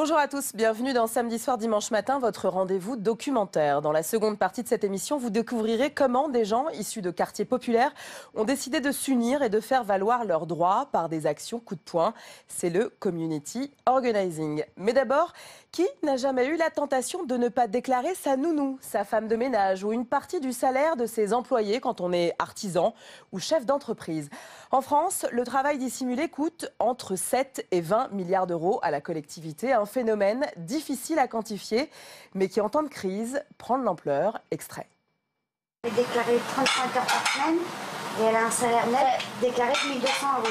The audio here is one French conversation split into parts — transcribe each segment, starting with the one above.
Bonjour à tous, bienvenue dans Samedi soir, dimanche matin, votre rendez-vous documentaire. Dans la seconde partie de cette émission, vous découvrirez comment des gens issus de quartiers populaires ont décidé de s'unir et de faire valoir leurs droits par des actions coup de poing. C'est le community organizing. Mais d'abord, qui n'a jamais eu la tentation de ne pas déclarer sa nounou, sa femme de ménage ou une partie du salaire de ses employés quand on est artisan ou chef d'entreprise? En France, le travail dissimulé coûte entre 7 et 20 milliards d'euros à la collectivité. Un phénomène difficile à quantifier, mais qui en temps de crise prend de l'ampleur. Extrait. Elle est déclarée 35 heures par semaine et elle a un salaire net déclaré de 1 200 euros.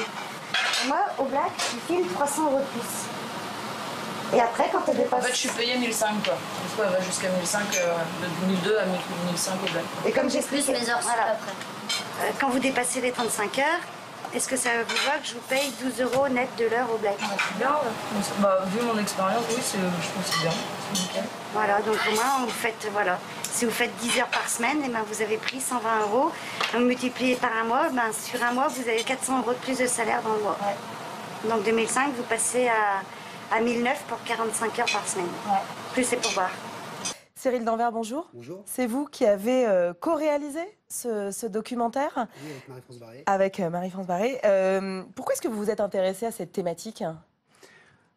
Et moi, au black, je file 300 euros de plus. Et après, quand elle dépasse... En fait, je suis payée 1005 quoi. Du coup, elle va jusqu'à 1005, de 1002 à 1005 au black. Et comme j'explique, plus mes heures voilà, après. Quand vous dépassez les 35 heures, est-ce que ça vous va que je vous paye 12 euros net de l'heure au black? C'est bien, ouais. Bah, vu mon expérience, oui, je trouve que c'est bien. C'est nickel. Voilà, donc au moins, vous faites, voilà, si vous faites 10 heures par semaine, et ben vous avez pris 120 euros. Donc multiplié par un mois, ben, sur un mois, vous avez 400 euros de plus de salaire dans le mois. Ouais. Donc 2005, vous passez à 1009 pour 45 heures par semaine. Ouais. Plus c'est pour voir. Cyril Danvers, bonjour. Bonjour. C'est vous qui avez co-réalisé ce documentaire? Oui, avec Marie-France Barré. Avec Marie-France Barré. Pourquoi est-ce que vous vous êtes intéressée à cette thématique?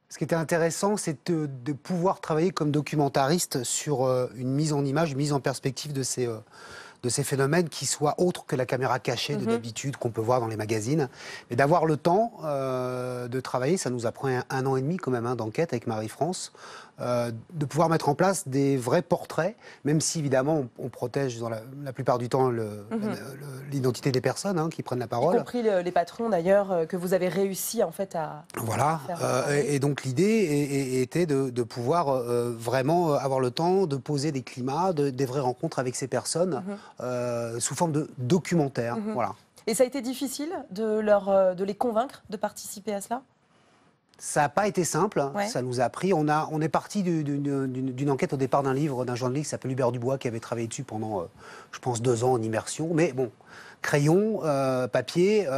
Ce qui était intéressant, c'est de pouvoir travailler comme documentariste sur une mise en image, une mise en perspective de ces phénomènes qui soient autres que la caméra cachée de d'habitude qu'on peut voir dans les magazines. Mais d'avoir le temps de travailler, ça nous a pris un an et demi quand même d'enquête avec Marie-France, de pouvoir mettre en place des vrais portraits, même si évidemment on protège dans la plupart du temps l'identité des personnes qui prennent la parole. Y compris les patrons d'ailleurs, que vous avez réussi en fait à... Voilà, et donc l'idée était de pouvoir vraiment avoir le temps de poser des climats, des vraies rencontres avec ces personnes sous forme de documentaire. Voilà. Et ça a été difficile de les convaincre de participer à cela? Ça n'a pas été simple, Ouais. ça nous a pris. On est parti d'une enquête au départ d'un livre d'un journaliste qui s'appelle Hubert Dubois, qui avait travaillé dessus pendant, je pense, 2 ans en immersion. Mais bon, crayon, papier,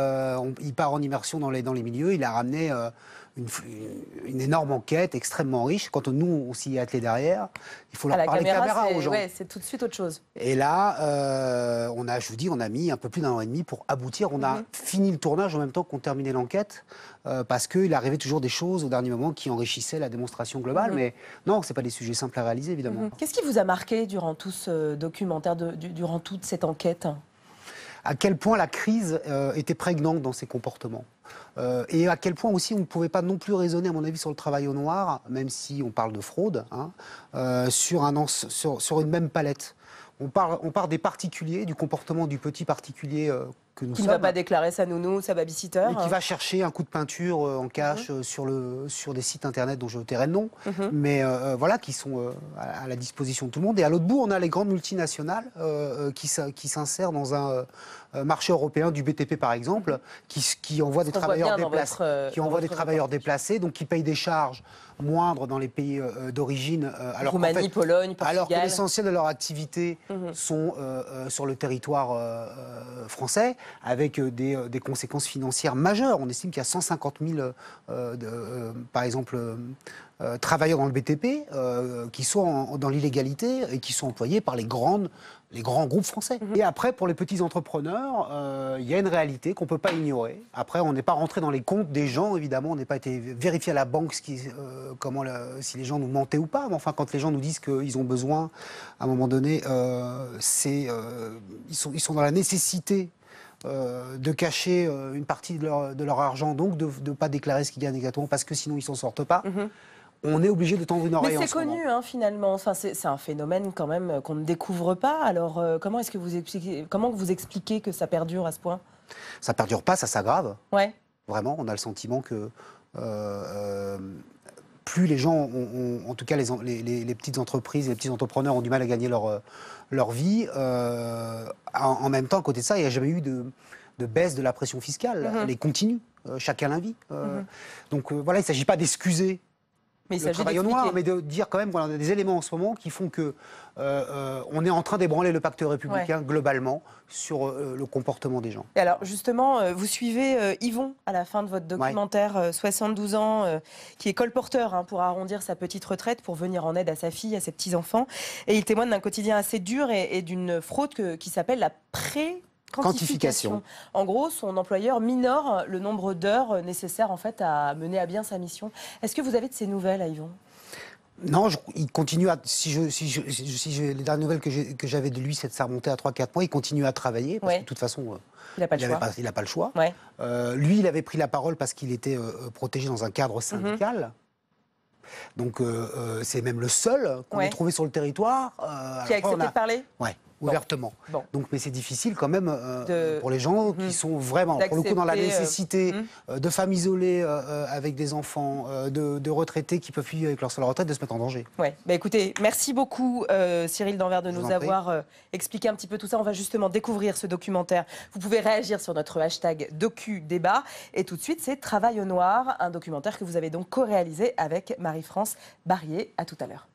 il part en immersion dans les milieux, il a ramené une énorme enquête extrêmement riche. Quand nous, on s'y est attelé derrière, il faut leur parler caméra aux gens. Ouais, c'est tout de suite autre chose. Et là, on a mis un peu plus d'1 an et demi pour aboutir. On a fini le tournage en même temps qu'on terminait l'enquête, parce qu'il arrivait toujours des choses au dernier moment qui enrichissaient la démonstration globale. Mais non, ce n'est pas des sujets simples à réaliser, évidemment. Qu'est-ce qui vous a marqué durant tout ce documentaire, durant toute cette enquête? À quel point la crise était prégnante dans ses comportements. Et à quel point aussi on ne pouvait pas non plus raisonner, à mon avis, sur le travail au noir, même si on parle de fraude, sur une même palette. On part des particuliers, du comportement du petit particulier que nous sommes. Qui ne va pas déclarer sa nounou, sa babysitter. Et qui va chercher un coup de peinture en cash sur des sites internet dont je tairai le nom, mais voilà, qui sont à la disposition de tout le monde. Et à l'autre bout, on a les grandes multinationales qui s'insèrent dans un marché européen du BTP, par exemple, qui envoient des travailleurs déplacés, donc qui payent des charges moindres dans les pays d'origine. Roumanie, Pologne, Portugal. Alors que l'essentiel de leur activité sont sur le territoire français, avec des conséquences financières majeures. On estime qu'il y a 150 000, par exemple, travailleurs dans le BTP qui sont dans l'illégalité et qui sont employés par les grands groupes français. Et après, pour les petits entrepreneurs, il y a une réalité qu'on ne peut pas ignorer. Après, on n'est pas rentré dans les comptes des gens, évidemment, on n'est pas été vérifié à la banque si les gens nous mentaient ou pas. Mais enfin, quand les gens nous disent qu'ils ont besoin, à un moment donné, ils sont dans la nécessité de cacher une partie de leur argent, donc de ne pas déclarer ce qu'ils gagnent exactement, parce que sinon ils ne s'en sortent pas. On est obligé de tendre une oreille. Mais c'est connu, finalement. Enfin, c'est un phénomène quand même qu'on ne découvre pas. Alors, comment vous expliquez que ça perdure à ce point? Ça perdure pas, ça s'aggrave. Ouais. Vraiment, on a le sentiment que plus les gens, en tout cas les petites entreprises, les petits entrepreneurs ont du mal à gagner leur vie. En même temps, à côté de ça, il n'y a jamais eu de baisse de la pression fiscale. Elle est continue. Chacun la vit. Donc voilà, il ne s'agit pas d'excuser Mais il le s'agit travail au noir, d'expliquer. mais de dire quand même qu'on a des éléments en ce moment qui font que on est en train d'ébranler le pacte républicain globalement sur le comportement des gens. Et alors justement, vous suivez Yvon à la fin de votre documentaire, 72 ans, qui est colporteur pour arrondir sa petite retraite pour venir en aide à sa fille, à ses petits-enfants. Et il témoigne d'un quotidien assez dur et d'une fraude qui s'appelle la quantification. En gros, son employeur minore le nombre d'heures nécessaires en fait à mener à bien sa mission. Est-ce que vous avez de ces nouvelles, Yvon ? Non, il continue à. Si les dernières nouvelles que j'avais de lui, c'est de ça remonter à 3-4 mois. Il continue à travailler parce que de toute façon, il n'a pas le choix. Ouais. Lui, il avait pris la parole parce qu'il était protégé dans un cadre syndical. Donc, c'est même le seul qu'on ait trouvé sur le territoire. Qui a accepté de parler ? Oui, ouvertement. Bon. Donc, mais c'est difficile quand même pour les gens qui sont vraiment, pour le coup, dans la nécessité de femmes isolées avec des enfants, de retraités qui peuvent vivre avec leur seule retraite, de se mettre en danger. Ouais. Bah, écoutez, merci beaucoup Cyril Danvers de nous avoir expliqué un petit peu tout ça. On va justement découvrir ce documentaire. Vous pouvez réagir sur notre hashtag DocuDébat. Et tout de suite, c'est Travail au noir, un documentaire que vous avez donc co-réalisé avec Marie-France Barrier. À tout à l'heure.